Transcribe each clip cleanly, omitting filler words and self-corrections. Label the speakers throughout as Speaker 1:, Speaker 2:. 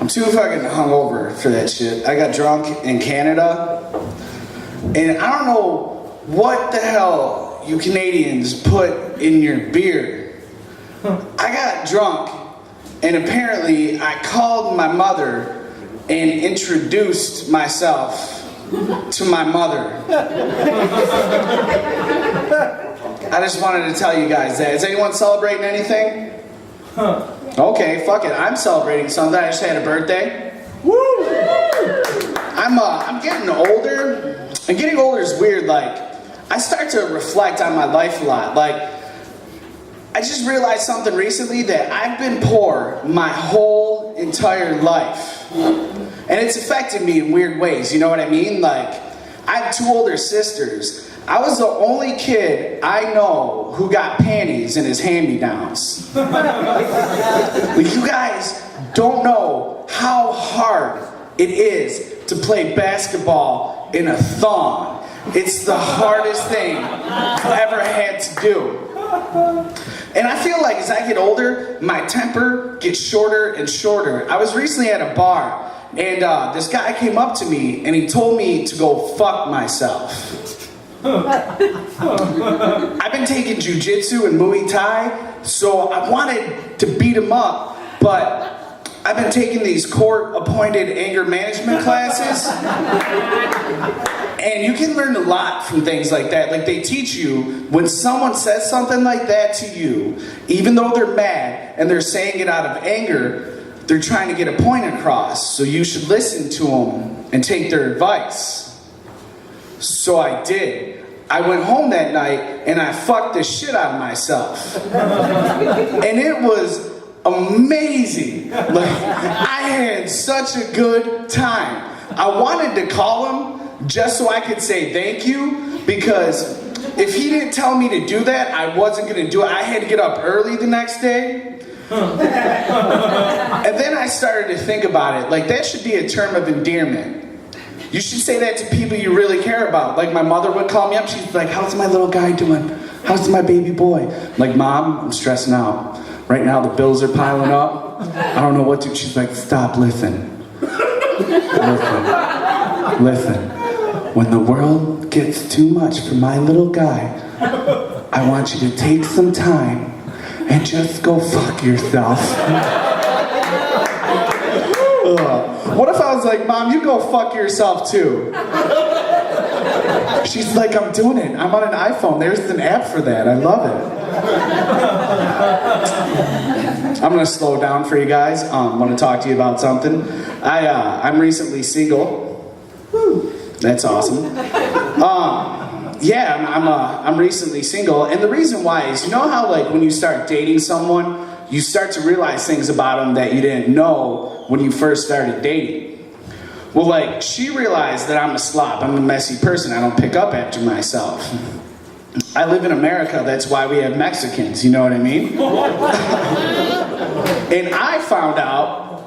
Speaker 1: I'm too fucking hungover for that shit. I got drunk in Canada, and I don't know what the hell you Canadians put in your beer. I got drunk, and apparently I called my mother and introduced myself to my mother. I just wanted to tell you guys that. Is anyone celebrating anything? Okay, fuck it. I'm celebrating something. I just had a birthday. Woo! I'm getting older. And getting older is weird. Like, I start to reflect on my life a lot. Like, I just realized something recently, that I've been poor my whole entire life. And it's affected me in weird ways, you know what I mean? Like, I have 2 older sisters. I was the only kid I know who got panties in his hand-me-downs. Like, you guys don't know how hard it is to play basketball in a thong. It's the hardest thing I've ever had to do. And I feel like as I get older, my temper gets shorter and shorter. I was recently at a bar, and this guy came up to me, and he told me to go fuck myself. I've been taking jujitsu and Muay Thai, so I wanted to beat him up, but I've been taking these court-appointed anger management classes, and you can learn a lot from things like that. Like, they teach you, when someone says something like that to you, even though they're mad and they're saying it out of anger, they're trying to get a point across, so you should listen to them and take their advice. So I did. I went home that night and I fucked the shit out of myself. And it was amazing. Like, I had such a good time. I wanted to call him just so I could say thank you, because if he didn't tell me to do that, I wasn't going to do it. I had to get up early the next day. And then I started to think about it. Like, that should be a term of endearment. You should say that to people you really care about. Like, my mother would call me up. She's like, how's my little guy doing? How's my baby boy? I'm like, Mom, I'm stressing out. Right now the bills are piling up. I don't know what to. She's like, stop, listen. Listen. When the world gets too much for my little guy, I want you to take some time and just go fuck yourself. What if I was like, Mom, you go fuck yourself too? She's like, I'm doing it. I'm on an iPhone. There's an app for that. I love it. I'm going to slow down for you guys. I want to talk to you about something. I'm recently single. That's awesome. I'm recently single. And the reason why is, you know how, like, when you start dating someone, you start to realize things about them that you didn't know when you first started dating. Well, like, she realized that I'm a slob. I'm a messy person. I don't pick up after myself. I live in America. That's why we have Mexicans. You know what I mean? And I found out,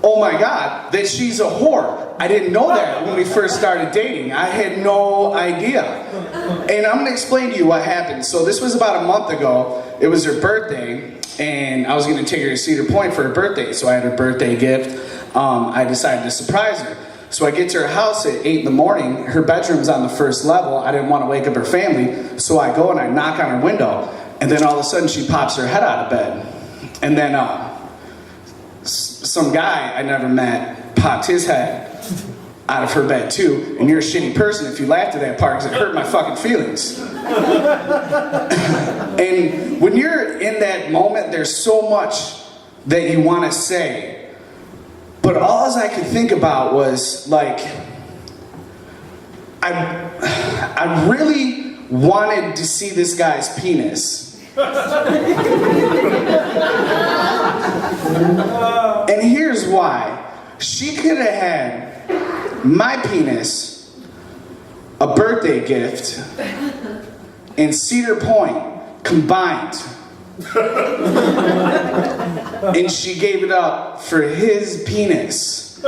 Speaker 1: oh my God, that she's a whore. I didn't know that when we first started dating. I had no idea. And I'm going to explain to you what happened. So this was about a month ago. It was her birthday. And I was going to take her to Cedar Point for her birthday. So I had her birthday gift. I decided to surprise her. So I get to her house at 8 in the morning. Her bedroom's on the first level. I didn't want to wake up her family. So I go and I knock on her window. And then all of a sudden she pops her head out of bed. And then some guy I never met popped his head out of her bed too. And you're a shitty person if you laughed at that part, because it hurt my fucking feelings. And when you're in that moment, there's so much that you want to say. But all I could think about was, like, I really wanted to see this guy's penis. And here's why. She could have had my penis, a birthday gift, and Cedar Point combined. And she gave it up for his penis.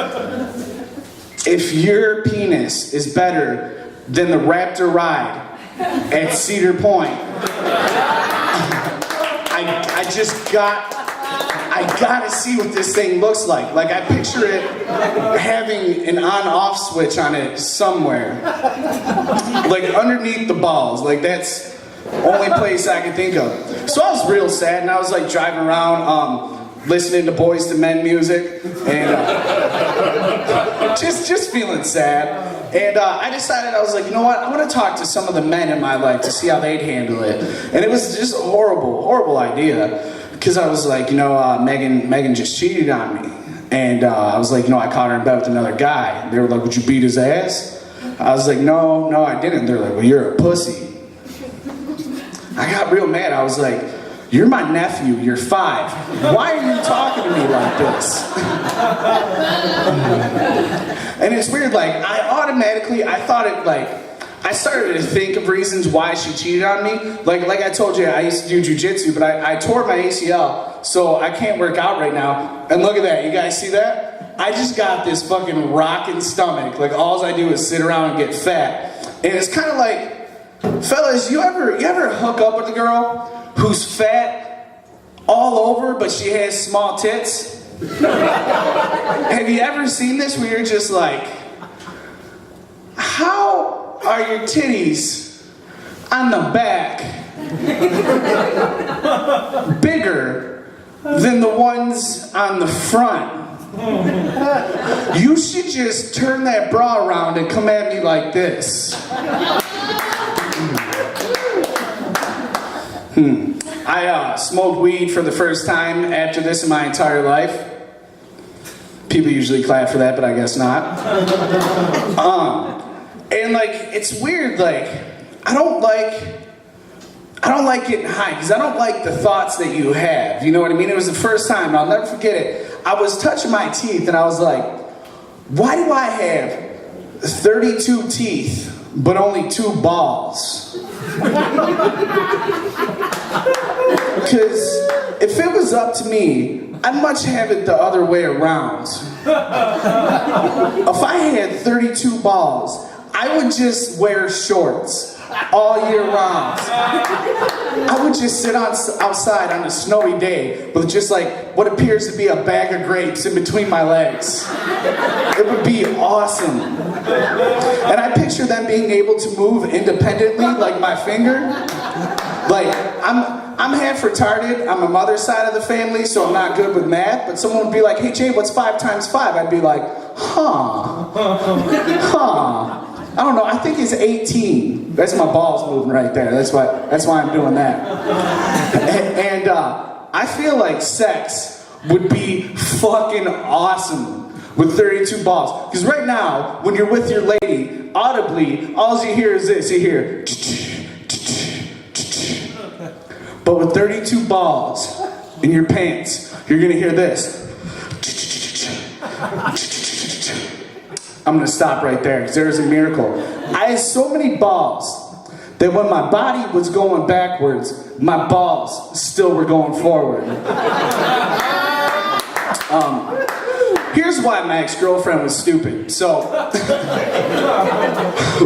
Speaker 1: If your penis is better than the Raptor ride at Cedar Point, I just got I gotta see what this thing looks like. Like, I picture it having an on-off switch on it somewhere. Like, underneath the balls. Like, that's the only place I can think of. So I was real sad, and I was like driving around, listening to Boys to Men music, and just feeling sad. And I decided, I was like, you know what, I want to talk to some of the men in my life to see how they'd handle it. And it was just a horrible, horrible idea. Because I was like, you know, Megan just cheated on me. And I was like, you know, I caught her in bed with another guy. And they were like, would you beat his ass? I was like, no, I didn't. They're like, well, you're a pussy. I got real mad. I was like, you're my nephew, you're 5. Why are you talking to me like this? And it's weird, like, I thought it, like, I started to think of reasons why she cheated on me. Like I told you, I used to do jujitsu, but I tore my ACL, so I can't work out right now. And look at that, you guys see that? I just got this fucking rockin' stomach. Like, all I do is sit around and get fat. And it's kind of like, fellas, you ever hook up with a girl who's fat all over, but she has small tits? Have you ever seen this where you're just like, how are your titties on the back bigger than the ones on the front? You should just turn that bra around and come at me like this. I smoked weed for the first time after this in my entire life. People usually clap for that, but I guess not. And like, it's weird, like, I don't like getting high, because I don't like the thoughts that you have, you know what I mean? It was the first time, and I'll never forget it. I was touching my teeth, and I was like, why do I have 32 teeth, but only 2 balls? Because if it was up to me, I'd much have it the other way around. If I had 32 balls, I would just wear shorts all year round. I would just sit outside on a snowy day with just like what appears to be a bag of grapes in between my legs. It would be awesome. And I picture them being able to move independently, like my finger. Like, I'm half retarded on my mother's side of the family, so I'm not good with math, but someone would be like, hey Jay, what's 5 times 5? I'd be like, huh. I don't know, I think it's 18. That's my balls moving right there. That's why I'm doing that. And I feel like sex would be fucking awesome with 32 balls. Because right now, when you're with your lady, audibly, all you hear is this. You hear... But with 32 balls in your pants, you're gonna hear this. I'm gonna stop right there, because there's a miracle. I had so many balls that when my body was going backwards, my balls still were going forward. Here's why my ex-girlfriend was stupid. So,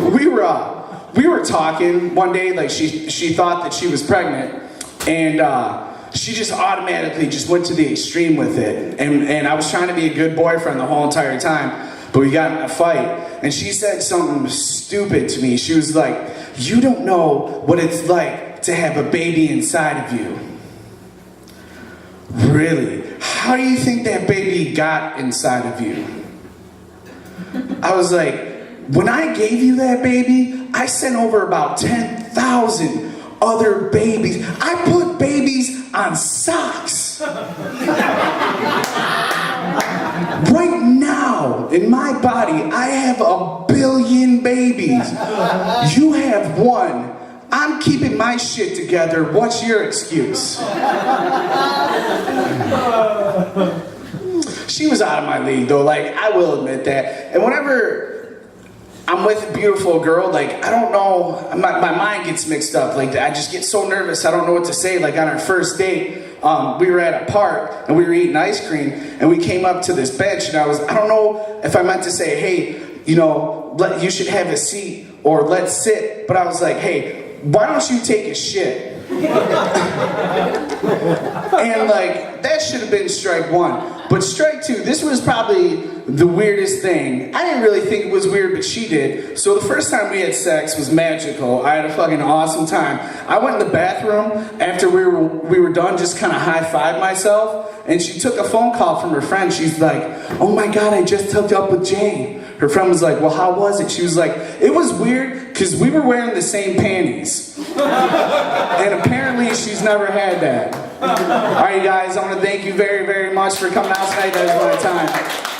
Speaker 1: we were talking one day, like she thought that she was pregnant, and she just automatically just went to the extreme with it. And I was trying to be a good boyfriend the whole entire time, but we got in a fight, and she said something stupid to me. She was like, you don't know what it's like to have a baby inside of you. Really? How do you think that baby got inside of you? I was like, when I gave you that baby, I sent over about 10,000 other babies. I put babies on socks. Right now, in my body, I have 1 billion babies. You have 1. I'm keeping my shit together. What's your excuse? She was out of my league, though. Like, I will admit that. And whenever I'm with a beautiful girl, like, I don't know, my mind gets mixed up. Like, I just get so nervous, I don't know what to say. Like, on our first date, we were at a park, and we were eating ice cream, and we came up to this bench, and I don't know if I meant to say, hey, you know, you should have a seat, or let's sit, but I was like, hey, why don't you take a shit? And like, that should have been strike one. But strike two, this was probably the weirdest thing. I didn't really think it was weird, but she did. So the first time we had sex was magical. I had a fucking awesome time. I went in the bathroom after we were done, just kind of high-fived myself, and she took a phone call from her friend. She's like, oh my God, I just hooked up with Jay. Her friend was like, well, how was it? She was like, it was weird because we were wearing the same panties. And apparently she's never had that. All right, you guys, I want to thank you very, very much for coming out tonight. That was my time.